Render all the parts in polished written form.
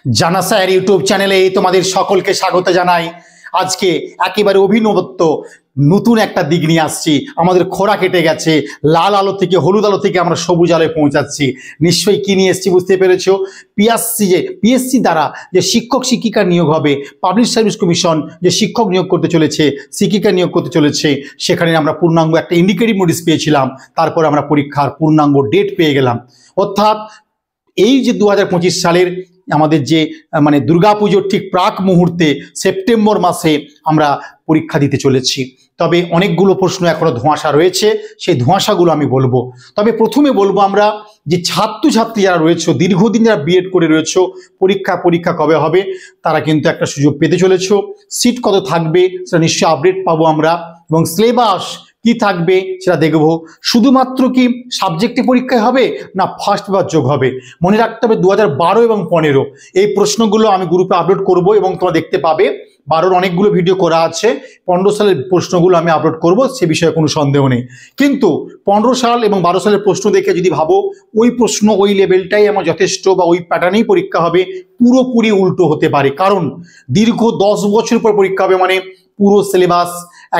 জানা sir YouTube চ্যানেলে তোমাদের সকলকে স্বাগত জানাই। আজকে একেবারে অভিনবত্ব নতুন একটা দিক নিয়ে আসছি। আমাদের খোরা কেটে গেছে, লাল আলো থেকে হলুদ আলো থেকে আমরা সবুজ আলোয় পৌঁছাচ্ছি। নিশ্চয়ই কি নিয়ে এসছি বুঝতে পেরেছো। পিএসসি দ্বারা যে শিক্ষক শিক্ষিকা নিয়োগ হবে, পাবলিক সার্ভিস কমিশন যে শিক্ষক নিয়োগ করতে চলেছে, শিক্ষিকা নিয়োগ করতে চলেছে, সেখানে আমরা পূর্ণাঙ্গ একটা ইন্ডিকেটিভ নোটিশ পেয়েছিলাম। তারপর আমরা পরীক্ষার পূর্ণাঙ্গ ডেট পেয়ে গেলাম। অর্থাৎ এই যে 2025 সালের আমাদের যে দুর্গাপুজোর ঠিক প্রাক মুহূর্তে সেপ্টেম্বর মাসে আমরা পরীক্ষা দিতে চলেছি। তবে অনেকগুলো প্রশ্ন এখনো ধোঁয়াশা রয়েছে, সেই ধোঁয়াশাগুলো আমি বলবো। তবে প্রথমে বলবো আমরা যে ছাত্রছাত্রী যারা রয়েছে, দীর্ঘদিন যারা বিএড করে রয়েছে, পরীক্ষা কবে হবে, তারা কিন্তু একটা সুযোগ পেতে চলেছ। সিট কত থাকবে সেটা নিশ্চয়ই আপডেট পাবো আমরা, এবং সিলেবাস কি থাকবে সেটা দেখব। শুধুমাত্র কি সাবজেক্টে পরীক্ষায় হবে না ফার্স্ট পেপার যোগ হবে? মনে রাখতে হবে 2012 এবং 15 এই প্রশ্নগুলো আমি গ্রুপে আপলোড করব, এবং তোমরা দেখতে পাবে 12 অনেকগুলো ভিডিও করা আছে, 15 সালের প্রশ্নগুলো আমি আপলোড করব, সে বিষয়ে কোনো সন্দেহ নেই। কিন্তু 15 সাল এবং 12 সালের প্রশ্ন দেখে যদি ভাবো ওই প্রশ্ন ওই লেভেলটাই আমার যথেষ্ট বা ওই প্যাটার্নেই পরীক্ষা হবে, পুরোপুরি উল্টো হতে পারে। কারণ দীর্ঘ 10 বছর পর পরীক্ষা হবে, মানে পুরো সিলেবাস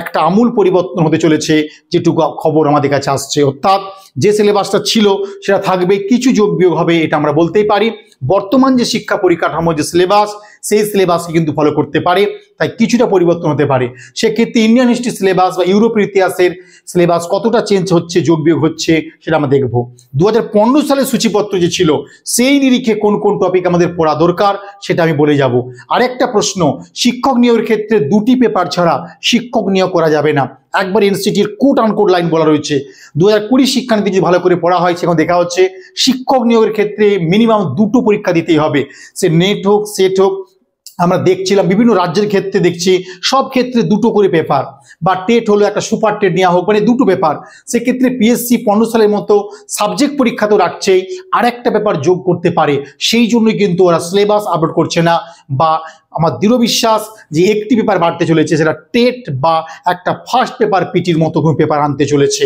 একটা আমূল পরিবর্তন হতে চলেছে, যেটুকু খবর আমাদের কাছে আসছে। অর্থাৎ যে সিলেবাসটা ছিল সেটা থাকবে, কিছু যোগ বিয়োগ হবে, এটা আমরা বলতেই পারি। বর্তমান যে শিক্ষা পরিকাঠামো যে সিলেবাস, সেই সিলেবাসকে কিন্তু ফলো করতে পারে, তাই কিছুটা পরিবর্তন হতে পারে। সেক্ষেত্রে ইন্ডিয়ান হিস্ট্রি সিলেবাস বা ইউরোপের ইতিহাসের সিলেবাস কতটা চেঞ্জ হচ্ছে, যোগ বিয়োগ হচ্ছে, সেটা আমরা দেখব। 2015 সালের সূচিপত্র যে ছিল, সেই নিরিখে কোন কোন টপিক আমাদের পড়া দরকার সেটা আমি বলে যাব। আরেকটা প্রশ্ন, শিক্ষক নিয়োগের ক্ষেত্রে 2টি পেপার ছাড়া শিক্ষক নিয়োগ করা যাবে না। একবার এনসিটির কোট আনকোট লাইন বলা রয়েছে। 2020 শিক্ষানীতি যদি ভালো করে পড়া হয়, সেখানে দেখা হচ্ছে শিক্ষক নিয়োগের ক্ষেত্রে মিনিমাম 2টো পরীক্ষা দিতেই হবে। সে নেট হোক, সেট হোক, আমরা দেখছিলাম বিভিন্ন রাজ্যের ক্ষেত্রে দেখছি সব ক্ষেত্রে 2টো করে পেপার, বা টেট হলো একটা সুপার টেট নেওয়া হোক, মানে 2টো পেপার। সেক্ষেত্রে পিএসসি 15 সালের মতো সাবজেক্ট পরীক্ষা তো রাখছেই, আর একটা পেপার যোগ করতে পারে। সেই জন্যই কিন্তু ওরা সিলেবাস আপলোড করছে না, বা আমার দৃঢ় বিশ্বাস যে একটি পেপার বাড়তে চলেছে, সেটা টেট বা একটা ফার্স্ট পেপার পিটির মতো কোনো পেপার আনতে চলেছে।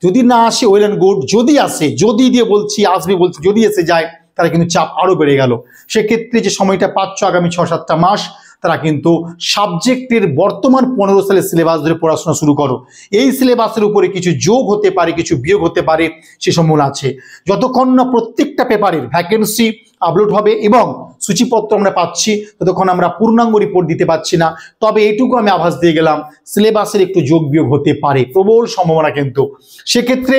যদি না আসে ওয়েল অ্যান্ড গুড, যদি আসে, যদি দিয়ে বলছি, আসবে বলছি, যদি এসে যায় তারা কিন্তু চাপ আরও বেড়ে গেল। সেক্ষেত্রে যে সময়টা পাচ্ছ আগামী 6-7টা মাস, তারা কিন্তু সাবজেক্টের বর্তমান 15 সালের সিলেবাস ধরে পড়াশোনা শুরু করো। এই সিলেবাসের উপরে কিছু যোগ হতে পারে, কিছু বিয়োগ হতে পারে, সে সম্ভাবনা আছে। যতক্ষণ না প্রত্যেকটা পেপারের ভ্যাকেন্সি আপলোড হবে এবং সূচিপত্র আমরা পাচ্ছি, ততক্ষণ আমরা পূর্ণাঙ্গ রিপোর্ট দিতে পারছি না। তবে এইটুকু আমি আভাস দিয়ে গেলাম, সিলেবাসের একটু যোগ বিয়োগ হতে পারে, প্রবল সম্ভাবনা কিন্তু। সেক্ষেত্রে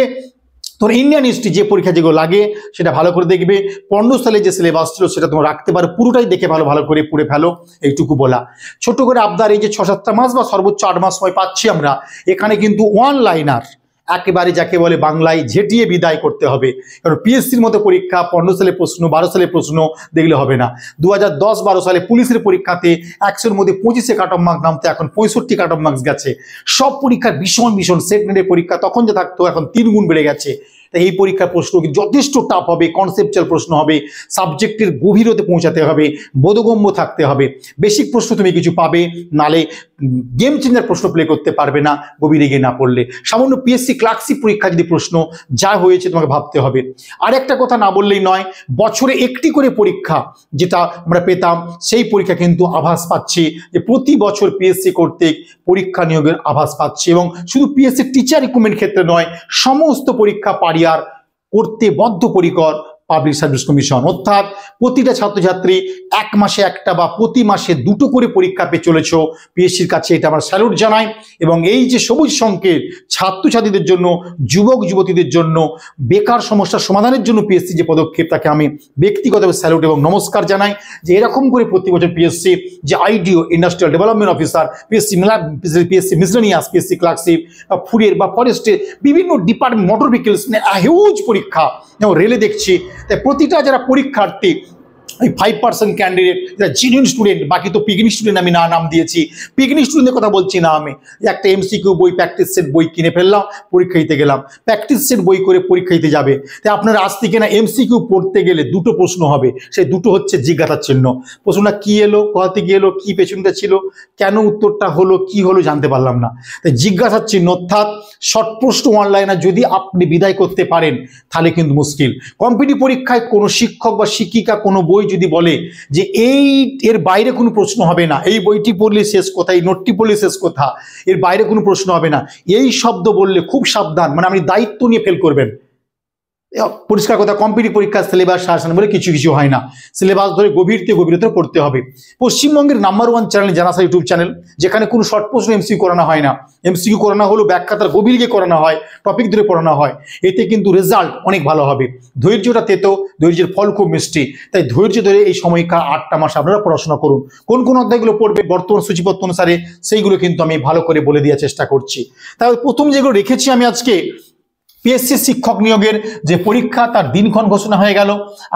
তোমরা ইন্ডিয়ান হিস্ট্রি যে পরীক্ষা যেগুলো লাগে সেটা ভালো করে দেখবে। 15 সালে যে সিলেবাস ছিল সেটা তোমরা রাখতে পারো, পুরোটাই দেখে ভালো করে পড়ে ফেলো, এইটুকু বলা। ছোট করে আবদার, এই যে 6-7টা মাস বা সর্বোচ্চ 8 মাস সময় পাচ্ছি আমরা, এখানে কিন্তু ওয়ান লাইনার একেবারে যাকে বলে বাংলায় ঝেঁটিয়ে বিদায় করতে হবে। কারণ পিএসসির মতো পরীক্ষা 15 সালে প্রশ্ন, 12 সালে প্রশ্ন দেখলে হবে না। 2010-12 সালে পুলিশের পরীক্ষাতে 100-এর মধ্যে 25 কাট অফ মার্ক নামতে এখন 65 কাট অফ মার্কস গেছে। সব পরীক্ষার ভীষণ সেট নেটের পরীক্ষা তখন যে থাকতো, এখন 3 গুণ বেড়ে গেছে। এই পরীক্ষার প্রশ্ন যথেষ্ট টাফ হবে, কনসেপচুয়াল প্রশ্ন হবে, সাবজেক্টের গভীরতে পৌঁছাতে হবে, বোধগম্য থাকতে হবে। বেসিক প্রশ্ন তুমি কিছু পাবে, নালে গেম চেঞ্জার প্রশ্ন প্লে করতে পারবে না গভীরে গিয়ে না পড়লে। সামান্য পিএসসি ক্লার্কশিপ পরীক্ষা যদি প্রশ্ন যা হয়েছে তোমাকে ভাবতে হবে। আর একটা কথা না বললেই নয়, বছরে একটি করে পরীক্ষা যেটা আমরা পেতাম, সেই পরীক্ষা কিন্তু আভাস পাচ্ছি যে প্রতি বছর পিএসসি কর্তৃক পরীক্ষা নিয়োগের আভাস পাচ্ছি। এবং শুধু পিএসসি টিচার রিক্রুটমেন্ট ক্ষেত্রে নয়, সমস্ত পরীক্ষা পারিয়ার করতে বদ্ধপরিকর পাবলিক সার্ভিস কমিশন। অর্থাৎ প্রতিটা ছাত্রছাত্রী 1 মাসে একটা বা প্রতি মাসে 2টো করে পরীক্ষা পেয়ে চলেছ। পিএসসির কাছে এটা আমরা স্যালুট জানাই। এবং এই যে সবুজ সংকেত ছাত্রছাত্রীদের জন্য, যুবক যুবতীদের জন্য, বেকার সমস্যার সমাধানের জন্য পিএসসি যে পদক্ষেপ, তাকে আমি ব্যক্তিগতভাবে স্যালুট এবং নমস্কার জানাই। যে এরকম করে প্রতি বছর পিএসসি যে IDO, industrial development officer, PSC miscellaneous, PSC clerkship বা ফুডের বা ফরেস্টের বিভিন্ন ডিপার্টমেন্ট, মোটর ভেহিকলস, হিউজ পরীক্ষা যেমন রেলে দেখছি। তাই প্রতিটা যারা পরীক্ষার্থী, ওই 5% ক্যান্ডিডেট যারা জেনুইন স্টুডেন্ট, বাকি তো পিকনিক স্টুডেন্ট আমি নাম দিয়েছি, পিকনিক স্টুডেন্টের কথা বলছি না। আমি একটা এমসিকিউ বই, প্র্যাকটিস সেট বই কিনে ফেললাম, পরীক্ষা দিতে গেলাম, প্র্যাকটিস সেট বই করে পরীক্ষা দিতে যাবে। তাই আপনারা আজ থেকে না এমসিকিউ পড়তে গেলে 2টো প্রশ্ন হবে, সেই 2টো হচ্ছে জিজ্ঞাসার চিহ্ন। প্রশ্নটা কি এলো, কোথা থেকে এলো, কি পেছনটা ছিল, কেন উত্তরটা হলো, কি হলো জানতে পারলাম না। তাই জিজ্ঞাসার চিহ্ন, অর্থাৎ শর্ট প্রশ্ন অনলাইনে যদি আপনি বিদায় করতে পারেন তাহলে কিন্তু মুশকিল। কম্পিটিটিভ পরীক্ষায় কোনো শিক্ষক বা শিক্ষিকা কোনো বই বই যদি বলে যে এর বাইরে কোনো প্রশ্ন হবে না, এই বইটি পড়লে শেষ কথা, এই নোটটি পড়লে শেষ কথা, এর বাইরে কোনো প্রশ্ন হবে না, এই শব্দ বললে খুব সাবধান, মানে আপনি দায়িত্ব নিয়ে ফেল করবেন। পরিষ্কার কথা, কম্পিটিটিভ পরীক্ষার সিলেবাস শাসন বলে কিছু হয় না, সিলেবাস ধরে গভীরতে পড়তে হবে। পশ্চিমবঙ্গের নাম্বার 1 চ্যানেল জানাসা ইউটিউব চ্যানেল, যেখানে কোনো শর্ট প্রশ্ন এমসিকিউ করানো হয় না, এমসিকিউ করানো হলো ব্যাখ্যা তার গভীর গিয়ে করানো হয়, টপিক ধরে পড়ানো হয়, এতে কিন্তু রেজাল্ট অনেক ভালো হবে। ধৈর্যটা তেতো, ধৈর্যের ফল খুব মিষ্টি, তাই ধৈর্য ধরে এই সময়কাল 8টা মাস আপনারা পড়াশোনা করুন। কোন অধ্যায়গুলো পড়বে বর্তমান সূচিপত্র অনুসারে সেইগুলো কিন্তু আমি ভালো করে বলে দেওয়ার চেষ্টা করছি। তাহলে প্রথম যেগুলো রেখেছি আমি আজকে, পিএসসি শিক্ষক নিয়োগের যে পরীক্ষা তার দিনক্ষণ ঘোষণা হয়ে গেল।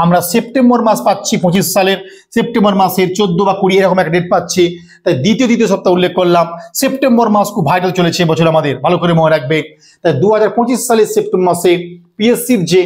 আমরা সেপ্টেম্বর মাস পাচ্ছি 25 সালের, সেপ্টেম্বর মাসের 14 বা 20 এরকম একটা ডেট পাচ্ছি, তাই দ্বিতীয় সপ্তাহ উল্লেখ করলাম। সেপ্টেম্বর মাস খুব ভাইরাল চলেছে এবছর আমাদের, ভালো করে মনে রাখবে। তাই 2025 সালের সেপ্টেম্বর মাসে পিএসসির যে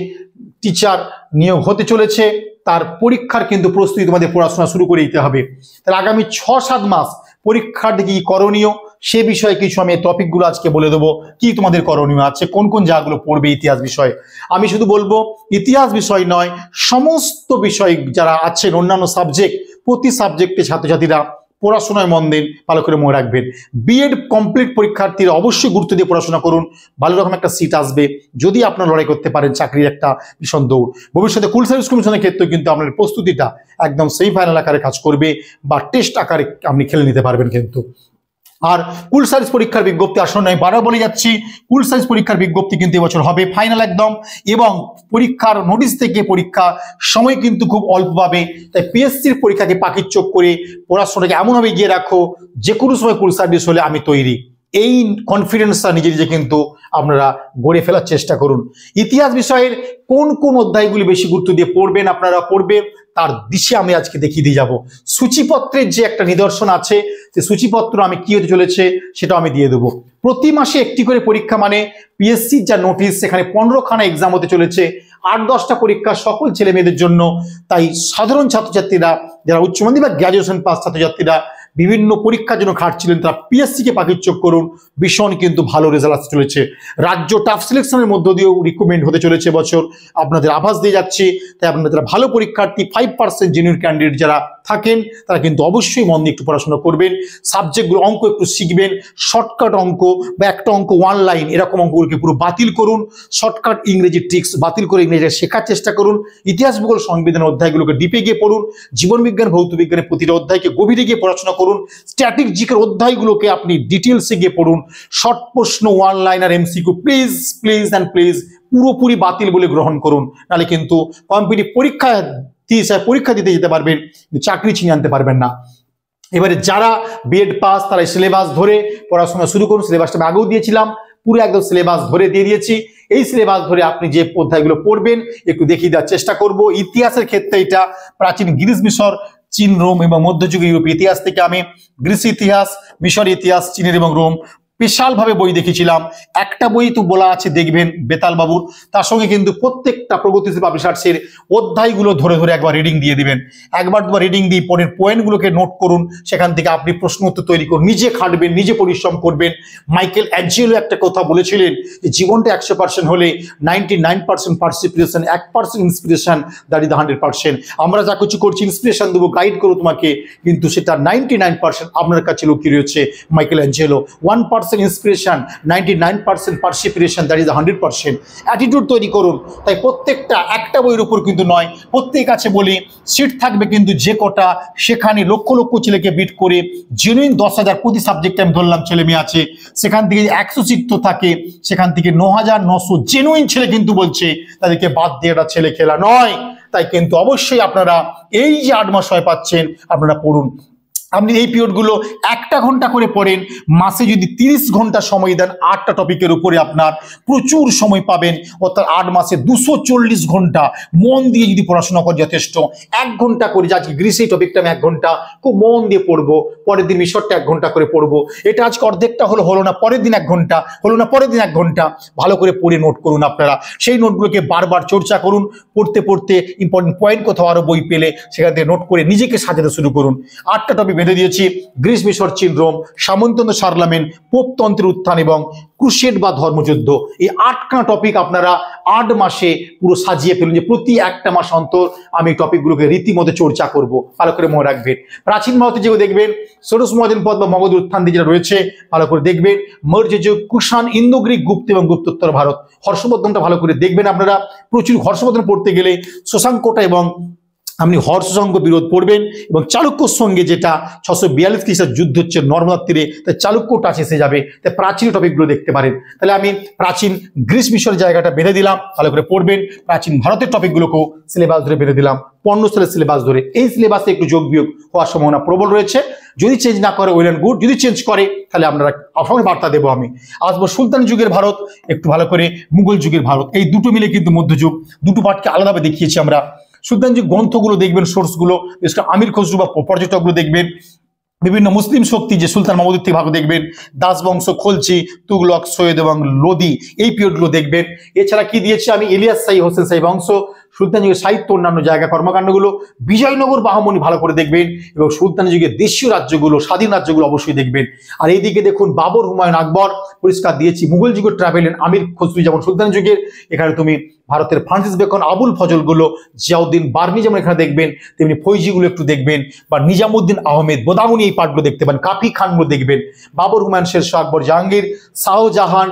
টিচার নিয়োগ হতে চলেছে তার পরীক্ষার কিন্তু প্রস্তুতি তোমাদের পড়াশোনা শুরু করে দিতে হবে। তাহলে আগামী 6-7 মাস পরীক্ষার দিকে কি করণীয় সে বিষয়ে কিছু আমি টপিকগুলো আজকে বলে দেবো, কি তোমাদের করণীয় আছে, কোন জায়গাগুলো পড়বে ইতিহাস বিষয়। আমি শুধু বলবো ইতিহাস বিষয় নয়, সমস্ত বিষয় যারা আছেন অন্যান্য সাবজেক্ট, প্রতি সাবজেক্টে ছাত্রছাত্রীরা পড়াশোনায় মন দেন, ভালো করে মনে রাখবেন। বিএড কমপ্লিট পরীক্ষার্থীরা অবশ্যই গুরুত্ব দিয়ে পড়াশোনা করুন, ভালো রকম একটা সিট আসবে যদি আপনারা লড়াই করতে পারেন, চাকরির একটা ভীষণ দৌড়। ভবিষ্যতে কুল সার্ভিস কমিশনের ক্ষেত্রে কিন্তু আপনার প্রস্তুতিটা একদম সেমিফাইনাল আকারে কাজ করবে বা টেস্ট আকারে আপনি খেলে নিতে পারবেন কিন্তু। আর কুল সার্ভিস পরীক্ষার বিজ্ঞপ্তি আসন্ন, আমি বারবার বলে যাচ্ছি, কুল সার্ভিস পরীক্ষার বিজ্ঞপ্তি কিন্তু এবছর হবে ফাইনাল একদম, এবং পরীক্ষার নোটিশ থেকে পরীক্ষা সময় কিন্তু খুব অল্প পাবে। তাই পিএসসির পরীক্ষাকে পাখির চোখ করে পড়াশোনাকে এমনভাবে এগিয়ে রাখো যে কোনো সময় কুল সার্ভিস হলে আমি তৈরি, এই কনফিডেন্সটা নিজে কিন্তু আপনারা গড়ে ফেলার চেষ্টা করুন। ইতিহাস বিষয়ের কোন অধ্যায়গুলি বেশি গুরুত্ব দিয়ে পড়বেন আপনারা পড়বেন, তার দিশে আমি আজকে দেখিয়ে দিয়ে যাব। সূচিপত্রের যে একটা নিদর্শন আছে, যে সূচিপত্র আমি কি হতে চলেছে সেটাও আমি দিয়ে দেবো। প্রতি মাসে একটি করে পরীক্ষা, মানে পিএসসির যা নোটিশ সেখানে 15খানা এক্সাম হতে চলেছে, 8-10টা পরীক্ষা সকল ছেলে মেয়েদের জন্য। তাই সাধারণ ছাত্রছাত্রীরা যারা উচ্চ মাধ্যমিক বা গ্র্যাজুয়েশন পাস ছাত্রছাত্রীরা বিভিন্ন পরীক্ষার জন্য খাটছিলেন, তারা পিএসসিকে পাখির চোখ করুন, ভীষণ কিন্তু ভালো রেজাল্ট আসতে চলেছে। রাজ্য টাফ সিলেকশনের মধ্য দিয়েও রিক্রুটমেন্ট হতে চলেছে বছর, আপনাদের আভাস দিয়ে যাচ্ছি। তাই আপনারা ভালো পরীক্ষার্থী 5% জেনুইন ক্যান্ডিডেট যারা থাকেন তারা কিন্তু অবশ্যই মন দিয়ে একটু পড়াশোনা করবেন, সাবজেক্টগুলো অঙ্ক একটু শিখবেন, শর্টকাট অঙ্ক বা একটা অঙ্ক 1 লাইন এরকম অঙ্কগুলোকে পুরো বাতিল করুন, শর্টকাট ইংরেজি ট্রিক্স বাতিল করে ইংরেজি শেখার চেষ্টা করুন। ইতিহাস ভূগোল সংবিধান অধ্যায়গুলোকে ডিপে গিয়ে পড়ুন, জীবনবিজ্ঞান ভৌত বিজ্ঞানের প্রতিটা অধ্যায়কে গভীরে গিয়ে পড়াশোনা করুন, স্ট্যাটিক জিকের অধ্যায়গুলোকে আপনি ডিটেলসে গিয়ে পড়ুন। শর্ট প্রশ্ন 1 লাইনার এমসিকিউ প্লিজ পুরোপুরি বাতিল বলে গ্রহণ করুন, নাহলে কিন্তু কম্পিটিটিভ পরীক্ষা দিতে যেতে পারবেন, চাকরি ছিনিয়ে আনতে পারবেন না। এবারে যারা বিএড পাস তারা সিলেবাস ধরে পড়াশোনা শুরু করুন। সিলেবাসটা আমি আগেও দিয়েছিলাম, পুরো একদম সিলেবাস ধরে দিয়ে দিয়েছি। এই সিলেবাস ধরে আপনি যে অধ্যায়গুলো পড়বেন একটু দেখিয়ে দেওয়ার চেষ্টা করব। ইতিহাসের ক্ষেত্রে এটা প্রাচীন গ্রিস, মিশর, চীন, রোম এবং মধ্যযুগীয় ইউরোপীয় ইতিহাস থেকে আমি গ্রিস ইতিহাস, মিশর ইতিহাস, চীনের এবং রোম স্পেশালভাবে বই দেখেছিলাম। একটা বই তো বলা আছে দেখবেন বেতাল বাবুর, তার সঙ্গে কিন্তু প্রত্যেকটা প্রগতিশীল পাবলিশার্সের অধ্যায়গুলো ধরে একবার রিডিং দিয়ে দিবেন। একবার দুবার রিডিং দিয়ে পরের পয়েন্টগুলোকে নোট করুন, সেখান থেকে আপনি প্রশ্ন উত্তর তৈরি করুন, নিজে খাটবেন, নিজে পরিশ্রম করবেন। মাইকেল অ্যাঞ্জেলো একটা কথা বলেছিলেন যে জীবনটা 100% হলে 99% পার্সিপিরেশন, 1% ইন্সপিরেশন, দ্যাট ইজ 100%। আমরা যা কিছু করছি ইন্সপিরেশন দেবো, গাইড করবো তোমাকে, কিন্তু সেটা 99% আপনার কাছে লুকিয়ে রয়েছে। Michelangelo 1% inspiration, 99% perspiration, that is 100%। Attitude তৈরি করুন। তাই প্রত্যেকটা একটা বইয়ের উপর কিন্তু নয়, প্রত্যেক কাছে বলি সিট থাকবে কিন্তু যে কটা, সেখানে লক্ষ ছেলেকে বিট করে জেনুইন 10,000 প্রতি সাবজেক্টে আমি ধরলাম ছেলে মেয়ে আছে, সেখান থেকে 100 সিট তো থাকে, সেখান থেকে 9,900 জেনুইন ছেলে কিন্তু বলছে তাদেরকে বাদ দিয়ে একটা ছেলে খেলা নয়। তাই কিন্তু অবশ্যই আপনারা এই যে 8 মাস সময় পাচ্ছেন আপনারা পড়ুন। আপনি এই পিরিয়ডগুলো 1 ঘন্টা করে পড়েন, মাসে যদি 30 ঘন্টা সময় দেন 8টা টপিকের উপরে আপনার প্রচুর সময় পাবেন। অর্থাৎ 8 মাসে 240 ঘন্টা মন দিয়ে যদি পড়াশোনা করেন যথেষ্ট। 1 ঘন্টা করে, আজকে গ্রিস এই টপিকটা আমি 1 ঘন্টা খুব মন দিয়ে পড়বো, পরের দিন মিশরটা 1 ঘন্টা করে পড়বো। এটা আজকে অর্ধেকটা হলো না, পরের দিন 1 ঘন্টা, হলো না পরের দিন 1 ঘন্টা, ভালো করে পড়ে নোট করুন আপনারা। সেই নোটগুলোকে বারবার চর্চা করুন, পড়তে ইম্পর্টেন্ট পয়েন্ট কোথাও আরও বই পেলে সেখান থেকে নোট করে নিজেকে সাজাতে শুরু করুন। 8টা টপিক বেঁধে দিয়েছি গ্রিস মিশর চীন রোম সামন্ততন্ত্র শার্লামেন পোপতন্ত্রের উত্থান এবং ক্রুসেড বা ধর্মযুদ্ধ। এই 8খানা টপিক আপনারা 8 মাসে পুরো সাজিয়ে ফেলুন, যে প্রতি একটা মাস অন্তর আমি টপিকগুলোকে রীতিমতো চর্চা করব। ভালো করে মনে রাখবেন। প্রাচীন ভারতে যেগুলো দেখবেন ষোড়শ মহাজন পদ বা মগধ উত্থান যেটা রয়েছে ভালো করে দেখবেন। মৌর্য যুগ, কুষাণ, ইন্দো গ্রিক, গুপ্ত এবং গুপ্তোত্তর ভারত। হর্ষবর্ধনটা ভালো করে দেখবেন আপনারা। প্রচুর হর্ষবর্ধন পড়তে গেলে শশাঙ্কটা এবং আপনি হর্ষসংঘ বিরোধ পড়বেন এবং চালুক্যর সঙ্গে যেটা 642 খ্রিস্টাব্দে যুদ্ধ হচ্ছে নর্মদার তীরে, তাই চালুক্য টাচ এসে যাবে। তাই প্রাচীন টপিকগুলো দেখতে পারেন। তাহলে আমি প্রাচীন গ্রিস মিশরের জায়গাটা বেঁধে দিলাম, ভালো করে পড়বেন। প্রাচীন ভারতের টপিকগুলোকেও সিলেবাস ধরে বেঁধে দিলাম, 15 সালের সিলেবাস ধরে। এই সিলেবাসে একটু যোগ বিয়োগ হওয়ার সম্ভাবনা প্রবল রয়েছে। যদি চেঞ্জ না করে ওয়েল অ্যান্ড গুড, যদি চেঞ্জ করে তাহলে আপনারা আপনাকে বার্তা দেবো আমি। আসবো সুলতান যুগের ভারত, একটু ভালো করে মুঘল যুগের ভারত। এই দুটো মিলে কিন্তু মধ্যযুগ, দুটো পার্টকে আলাদাভাবে দেখিয়েছি আমরা। সুলতান যুগ গ্রন্থগুলো দেখবেন, সোর্সগুলো, বিশেষ করে আমির খসরু বা পর্যটকগুলো দেখবেন। বিভিন্ন মুসলিম শক্তি যে সুলতান মাহমুদের থেকে ভাগ দেখবেন, দাস বংশ, খলচি, তুগলক, সৈয়দ এবং লোদি, এই পিরিয়ডগুলো দেখবেন। এছাড়া কি দিয়েছি আমি, ইলিয়াস শাহী, হোসেন শাহী বংশ, সুলতান যুগের সাহিত্য, অন্যান্য জায়গা কর্মকাণ্ডগুলো, বিজয়নগর বাহমনি ভালো করে দেখবেন এবং সুলতান যুগের দেশীয় রাজ্যগুলো, স্বাধীন রাজ্যগুলো অবশ্যই দেখবেন। আর এইদিকে দেখুন বাবর, হুমায়ুন, আকবর পরিষ্কার দিয়েছি। মুঘল যুগের ট্রাভেল এন্ড আমির খসরু যেমন সুলতান যুগের, এখানে তুমি ভারতের ফ্রান্সিস বেকন, আবুল ফজলগুলো, জিয়াউদ্দিন বার্মি যেমন এখানে দেখবেন, তেমনি ফৈজিগুলো একটু দেখবেন, বা নিজামুদ্দিন আহমেদ, বোদামুনি এই পার্টগুলো দেখতে পান, কাফি খানগুলো দেখবেন। বাবর, হুমায়ুন, শেরশাহ, আকবর, জাহাঙ্গীর, শাহজাহান,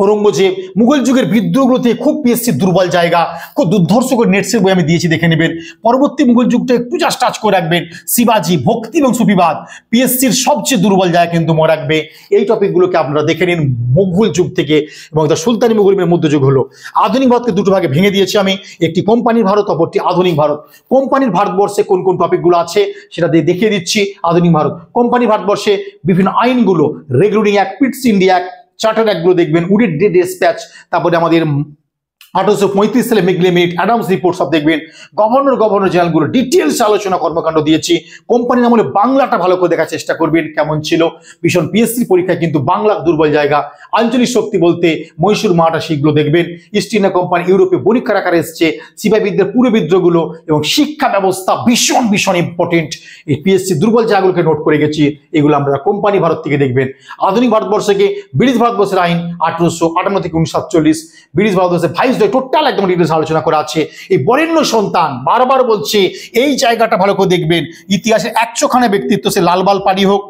ঔরঙ্গজেব। মুঘল যুগের বিদ্রোহগুলোতে খুব পিএসসি দুর্বল জায়গা, খুব দুর্ধর্ষ করে নেটসের বই আমি দিয়েছি, দেখে নেবেন। পরবর্তী মুঘল যুগটা একটু জাস্ট টাচ করে রাখবেন। শিবাজি, ভক্তি এবং সুফিবাদ পিএসসির সবচেয়ে দুর্বল জায়গা কিন্তু মনে রাখবে। এই টপিকগুলোকে আপনারা দেখে নিন মুঘল যুগ থেকে, এবং সুলতানি মুঘলের মধ্যযুগ হলো। আধুনিক ভারতকে দুটো ভাগে ভেঙে দিয়েছি আমি, একটি কোম্পানির ভারত, অপরটি আধুনিক ভারত। কোম্পানির ভারতবর্ষে কোন কোন টপিকগুলো আছে সেটা দিয়ে দেখিয়ে দিচ্ছি। আধুনিক ভারত, কোম্পানির ভারতবর্ষে বিভিন্ন আইনগুলো, regulating act, Pitt's India act, charter অ্যাক্টগুলো দেখবেন, উডেড ডে ডিসপ্যাচ, তারপরে আমাদের 1835 সালে মেকলেমিট, অ্যাডামস রিপোর্ট সব দেখবেন। গভর্নর জেনারেলগুলো ডিটেলস আলোচনা, কর্মকাণ্ড দিয়েছি। কোম্পানির আমলে বাংলাটা ভালো করে দেখার চেষ্টা করবেন কেমন ছিল। ভীষণ পিএসসি পরীক্ষায় কিন্তু বাংলা দুর্বল জায়গা। আঞ্চলিক শক্তি বলতে মহীশূর, মারাঠা, শিখগুলো দেখবেন। ইস্ট ইন্ডিয়া কোম্পানি ইউরোপে বণিকের আকারে এসছে। সিপাহী বিদ্রোহ, পুরো বিদ্রোহগুলো এবং শিক্ষা ব্যবস্থা ভীষণ ভীষণ ইম্পর্টেন্ট। এই পিএসসি দুর্বল জায়গাগুলোকে নোট করে গেছি, এগুলো আমরা কোম্পানি ভারত থেকে দেখবেন। আধুনিক ভারতবর্ষকে ব্রিটিশ ভারতবর্ষের আইন 1858 থেকে 1947, ব্রিটিশ ভারতবর্ষের ভাইস টোটাল একদম ডিটেলস আলোচনা করা আছে। এই বরেণ্য সন্তান, বারবার বলছে এই জায়গাটা ভালো করে দেখবেন। ইতিহাসের 100খানা ব্যক্তিত্ব, সে লালবাল পাড়ি হোক,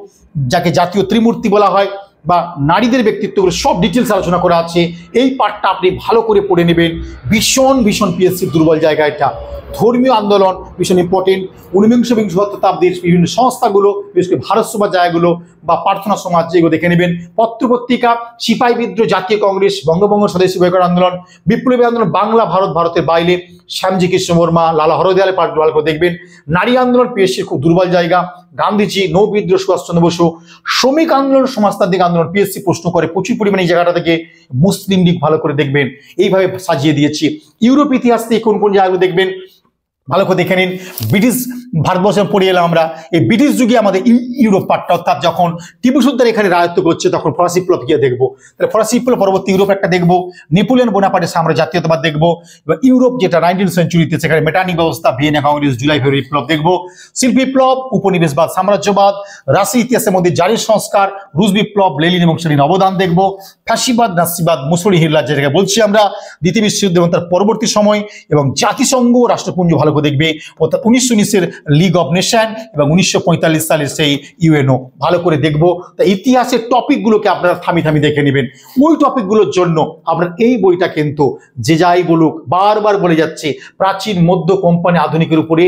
যাকে জাতীয় ত্রিমূর্তি বলা হয়, বা নারীদের ব্যক্তিত্বগুলো সব ডিটেলস আলোচনা করা আছে। এই পার্টটা আপনি ভালো করে পড়ে নেবেন। ভীষণ ভীষণ পিএসসির দুর্বল জায়গা এটা। ধর্মীয় আন্দোলন ভীষণ ইম্পর্টেন্ট। ঊনবিংশ শতাব্দীর বিভিন্ন সংস্থাগুলো, বিশেষ করে ভারত সমাজ জায়গাগুলো বা প্রার্থনা সমাজ, যেগুলো দেখে নেবেন। পত্রপত্রিকা, সিপাহী বিদ্রোহ, জাতীয় কংগ্রেস, বঙ্গভঙ্গ স্বদেশী বয়কট আন্দোলন, বিপ্লবী আন্দোলন, বাংলা ভারত, ভারতের বাইরে, শ্যামজি কৃষ্ণ বর্মা, লালা হরদয়ালের পার্ট ভালো করে দেখবেন। নারী আন্দোলন পিএসসির খুব দুর্বল জায়গা। গান্ধীজি, নৌ বিদ্রোহ, সুভাষচন্দ্র বসু, শ্রমিক আন্দোলন, সমাজতান্ত্রিক আন্দোলন পিএসসি প্রশ্ন করে প্রচুর পরিমাণে এই জায়গাটা থেকে। মুসলিম লীগ ভালো করে দেখবেন। এইভাবে সাজিয়ে দিয়েছি। ইউরোপ ইতিহাস থেকে কোন কোন জায়গাগুলো দেখবেন ভালো করে দেখে নিন। ব্রিটিশ ভারতবর্ষে পড়ে এলাম আমরা। এই ব্রিটিশ যুগে আমাদের ইউরোপ পার্টটা, অর্থাৎ যখন টিপু সুলতান এখানে রাজত্ব করছে তখন ফরাসি বিপ্লব গিয়ে দেখবো। তাহলে ফরাসি বিপ্লব পরবর্তী ইউরোপ একটা দেখবো। নেপোলিয়ন বোনাপার্টের সাম্রাজ্য, জাতীয়তাবাদ দেখবো। এবার ইউরোপ যেটা 19th সেঞ্চুরিতে, সেখানে মেটানিক ব্যবস্থা, ভিয়েনা কংগ্রেস, জুলাই ফেব্রুয়ারি বিপ্লব দেখবো। শিল্প বিপ্লব, উপনিবেশবাদ, সাম্রাজ্যবাদ, রাশি ইতিহাসের মধ্যে জারির সংস্কার, রুশ বিপ্লব, লেনিন এবং স্টালিন অবদান দেখবো। ফ্যাসিবাদ, নাৎসিবাদ, মুসোলিনি, হিটলার, যেটাকে বলছি আমরা দ্বিতীয় বিশ্বযুদ্ধ এবং তার পরবর্তী সময়, এবং জাতিসংঘ, রাষ্ট্রপুঞ্জ ভালো করে দেখবে। অর্থাৎ 1919-এর লিগ অফ নেশন এবং 1945 সালের সেই ইউএনও ভালো করে দেখবো। তা ইতিহাসের টপিকগুলোকে আপনারা থামি থামি দেখে নেবেন। ওই টপিকগুলোর জন্য আপনার এই বইটা কিন্তু যে যাই বলুক, বারবার বলে যাচ্ছে, প্রাচীন, মধ্য, কোম্পানি, আধুনিকের উপরে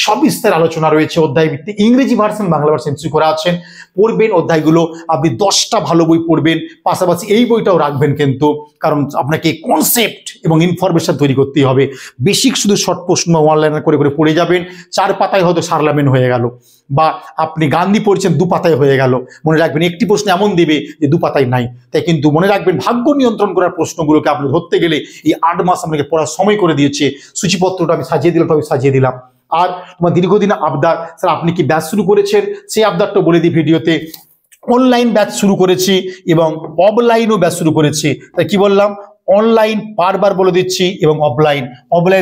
সবিস্তার আলোচনা রয়েছে। অধ্যায় ভিত্তিক ইংরেজি ভার্সন, বাংলা ভার্সন এমসিকিউ করা আছেন। পড়বেন অধ্যায়গুলো। আপনি 10টা ভালো বই পড়বেন, পাশাপাশি এই বইটাও রাখবেন কিন্তু, কারণ আপনাকে কনসেপ্ট এবং ইনফরমেশন তৈরি করতেই হবে। বেসিক শুধু শর্ট প্রশ্ন অনলাইনে করে করে পড়ে যাবেন, 4 পাতায় হয়তো সারলামেন হয়ে গেল, বা আপনি গান্ধী পড়ছেন 2 পাতায় হয়ে গেল। মনে রাখবেন একটি প্রশ্ন এমন দেবে যে 2 পাতায় নাই। তাই কিন্তু মনে রাখবেন, ভাগ্য নিয়ন্ত্রণ করার প্রশ্নগুলোকে আপনি ধরতে গেলে এই 8 মাস আপনাকে পড়ার সময় করে দিয়েছে। সূচিপত্রটা আমি সাজিয়ে দিলাম, তবে সাজিয়ে দিলাম। আর তোমার দীর্ঘদিন আবদার, স্যার আপনি কি ব্যাচ শুরু করেছেন, সেই আবদারটা বলে দিই ভিডিওতে। অনলাইন ব্যাচ শুরু করেছি এবং অফলাইনও ব্যাচ শুরু করেছি। তাই কি বললাম, অনলাইন বারবার বলে দিচ্ছি এবং অফলাইন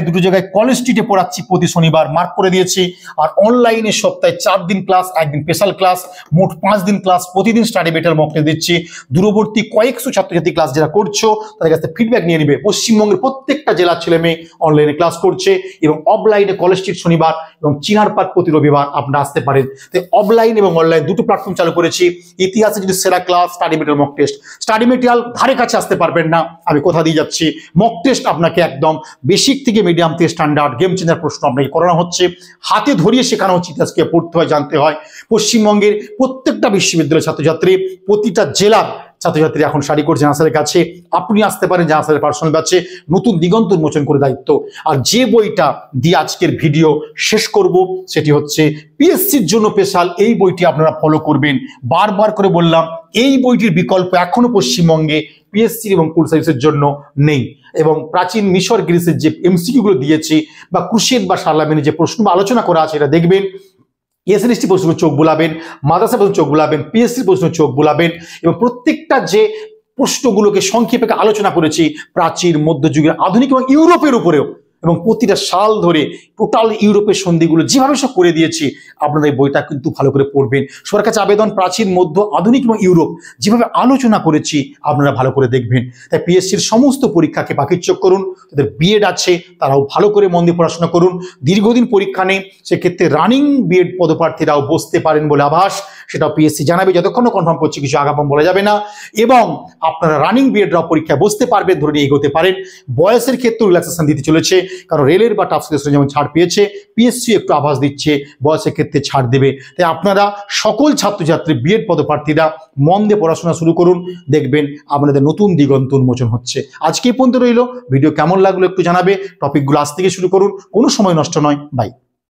দুটো জায়গায় কলেজ স্ট্রিটে পড়াচ্ছি প্রতি শনিবার, মার্ক করে দিয়েছি। আর অনলাইনে সপ্তাহে 4 দিন ক্লাস, একদিন স্পেশাল ক্লাস, মোট 5 দিন ক্লাস, প্রতিদিন স্টাডি মেটেরিয়াল মক টেস্ট দিচ্ছি। দূরবর্তী কয়েকশো ছাত্রছাত্রী ক্লাস যারা করছো তাদের কাছে ফিডব্যাক নিয়ে নিবে। পশ্চিমবঙ্গের প্রত্যেকটা জেলার ছেলে মেয়ে অনলাইনে ক্লাস করছে এবং অফলাইনে কলেজ স্ট্রিট শনিবার এবং চিনার পার্ক প্রতি রবিবার আপনারা আসতে পারেন। তো অফলাইন এবং অনলাইন দুটো প্ল্যাটফর্ম চালু করেছি। ইতিহাসে যদি সেরা class, study material mock test, study material ধারে কাছে আসতে পারবেন না, আমি কথা দিয়ে যাচ্ছি। মক টেস্ট আপনাকে একদম বেসিক থেকে মিডিয়াম থেকে স্ট্যান্ডার্ড গেম চেঞ্জার প্রশ্ন আপনাকে করানো হচ্ছে, হাতে ধরিয়ে শেখানো হচ্ছে, ইতিহাসকে পড়তে হয়, জানতে হয়। পশ্চিমবঙ্গের প্রত্যেকটা বিশ্ববিদ্যালয়ের ছাত্রছাত্রী, প্রতিটা জেলার ছাত্রছাত্রী এখন স্টাডি করছেন আনসারের কাছে। আপনি আসতে পারেন যে আনসারের পার্সোনাল ব্যাচে, নতুন দিগন্ত উন্মোচন করে দায়িত্ব। আর যে বইটা দিয়ে আজকের ভিডিও শেষ করব সেটি হচ্ছে পিএসসির জন্য স্পেশাল। এই বইটি আপনারা ফলো করবেন। বারবার করে বললাম, এই বইটির বিকল্প এখনো পশ্চিমবঙ্গে পিএসসি এবং পুলিশ সার্ভিসের জন্য নেই। এবং প্রাচীন মিশর গ্রিসের যে এমসিকিউ গুলো দিয়েছি বা ক্রুসেড বা শার্লামেনের যে প্রশ্ন আলোচনা করা আছে এটা দেখবেন। এসএনএসটি প্রশ্ন চোখ বুলাবেন, মাদ্রাসা প্রশ্ন চোখ বুলাবেন, পিএসসির প্রশ্ন চোখ বুলাবেন এবং প্রত্যেকটা যে প্রশ্নগুলোকে সংক্ষেপে আলোচনা করেছি প্রাচীন, মধ্যযুগের, আধুনিক এবং ইউরোপের উপরেও, এবং প্রতিটা সাল ধরে টোটাল ইউরোপের সন্ধিগুলো যেভাবে সব করে দিয়েছি, আপনাদের এই বইটা কিন্তু ভালো করে পড়বেন। সবার কাছে আবেদন, প্রাচীন, মধ্য, আধুনিক এবং ইউরোপ যেভাবে আলোচনা করেছি আপনারা ভালো করে দেখবেন। তাই পিএসসির সমস্ত পরীক্ষাকে বাকির চোখ করুন। তাদের বিএড আছে তারাও ভালো করে মন দিয়ে পড়াশোনা করুন। দীর্ঘদিন পরীক্ষা নেই, সেক্ষেত্রে রানিং বিএড পদপ্রার্থীরাও বসতে পারেন বলে আভাস, সেটাও পিএসসি জানাবে। যতক্ষণ কনফার্ম করছে কিছু আগাপাম বলা যাবে না। এবং আপনারা রানিং বিএডরাও পরীক্ষায় বসতে পারবেন, ধরে নিয়ে এগোতে পারেন। বয়সের ক্ষেত্রে রিল্যাক্সেশন দিতে চলেছে, কারণ রেলের বা টাফ সিলেকশনে যেমন ছাড় পেয়েছে, পিএসসি একটু আভাস দিচ্ছে বয়সের ক্ষেত্রে ছাড় দেবে। তাই আপনারা সকল ছাত্রছাত্রী, বিএড পদপ্রার্থীরা মন দিয়ে পড়াশোনা শুরু করুন, দেখবেন আপনাদের নতুন দিগন্ত উন্মোচন হচ্ছে। আজকে এই পর্যন্ত রইল। ভিডিও কেমন লাগলো একটু জানাবে। টপিকগুলো আজ থেকে শুরু করুন, কোনো সময় নষ্ট নয়। বাই।